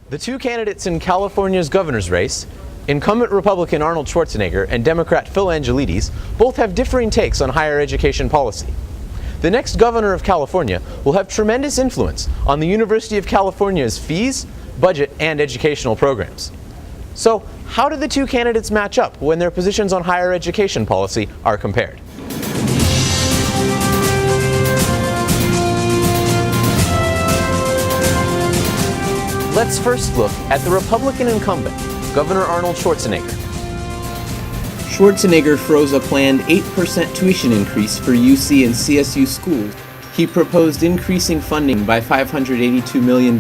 The two candidates in California's governor's race, incumbent Republican Arnold Schwarzenegger and Democrat Phil Angelides, both have differing takes on higher education policy. The next governor of California will have tremendous influence on the University of California's fees, budget, and educational programs. So, how do the two candidates match up when their positions on higher education policy are compared? Let's first look at the Republican incumbent, Governor Arnold Schwarzenegger. Schwarzenegger froze a planned 8% tuition increase for UC and CSU schools. He proposed increasing funding by $582 million.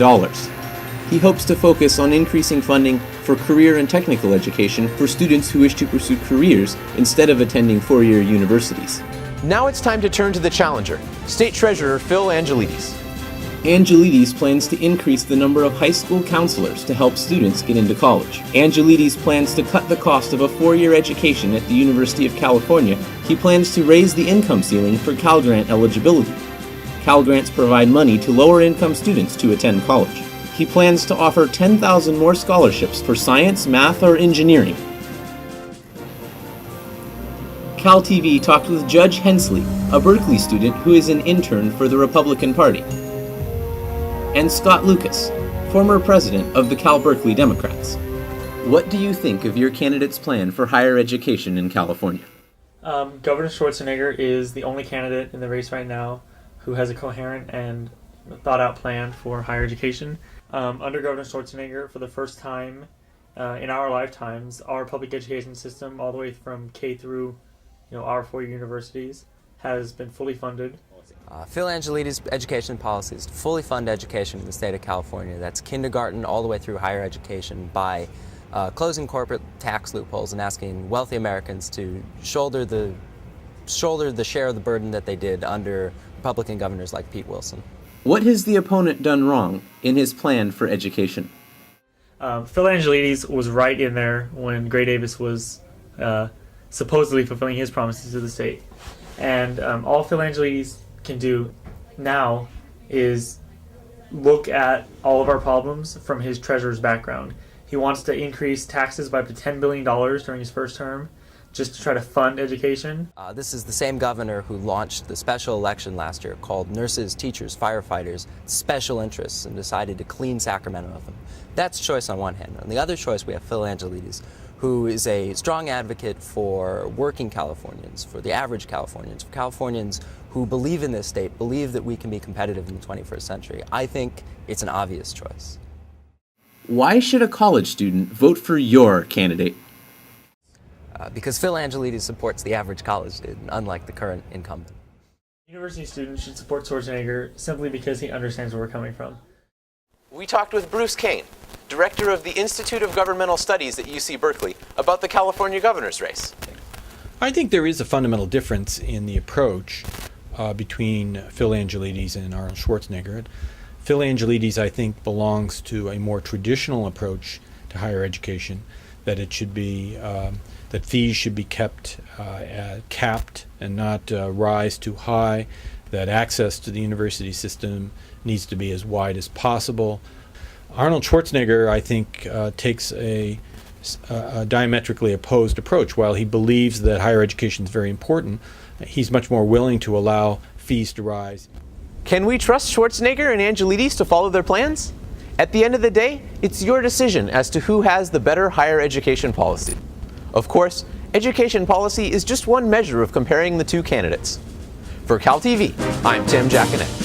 He hopes to focus on increasing funding for career and technical education for students who wish to pursue careers instead of attending four-year universities. Now it's time to turn to the challenger, State Treasurer Phil Angelides. Angelides plans to increase the number of high school counselors to help students get into college. Angelides plans to cut the cost of a four-year education at the University of California. He plans to raise the income ceiling for Cal Grant eligibility. Cal Grants provide money to lower-income students to attend college. He plans to offer 10,000 more scholarships for science, math, or engineering. CalTV talked with Judge Hensley, a Berkeley student who is an intern for the Republican Party, and Scott Lucas, former president of the Cal Berkeley Democrats. What do you think of your candidate's plan for higher education in California? Governor Schwarzenegger is the only candidate in the race right now who has a coherent and thought-out plan for higher education. Under Governor Schwarzenegger, for the first time in our lifetimes, our public education system, all the way from K through our four universities, has been fully funded. Phil Angelides' education policy is to fully fund education in the state of California. That's kindergarten all the way through higher education by closing corporate tax loopholes and asking wealthy Americans to shoulder the share of the burden that they did under Republican governors like Pete Wilson. What has the opponent done wrong in his plan for education? Phil Angelides was right in there when Gray Davis was supposedly fulfilling his promises to the state. And all Phil Angelides can do now is look at all of our problems from his treasurer's background. He wants to increase taxes by up to $10 billion during his first term just to try to fund education. This is the same governor who launched the special election last year called Nurses, Teachers, Firefighters, Special Interests, and decided to clean Sacramento of them. That's choice on one hand. On the other choice, we have Phil Angelides, who is a strong advocate for working Californians, for the average Californians, for Californians who believe in this state, believe that we can be competitive in the 21st century. I think it's an obvious choice. Why should a college student vote for your candidate? Because Phil Angelides supports the average college student, unlike the current incumbent. University students should support Schwarzenegger simply because he understands where we're coming from. We talked with Bruce Kane, director of the Institute of Governmental Studies at UC Berkeley, about the California governor's race. I think there is a fundamental difference in the approach between Phil Angelides and Arnold Schwarzenegger. Phil Angelides, I think, belongs to a more traditional approach to higher education, that it should be that fees should be kept capped and not rise too high, that access to the university system needs to be as wide as possible. Arnold Schwarzenegger, I think, takes a diametrically opposed approach. While he believes that higher education is very important, he's much more willing to allow fees to rise. Can we trust Schwarzenegger and Angelides to follow their plans? At the end of the day, it's your decision as to who has the better higher education policy. Of course, education policy is just one measure of comparing the two candidates. For CalTV, I'm Jaconette.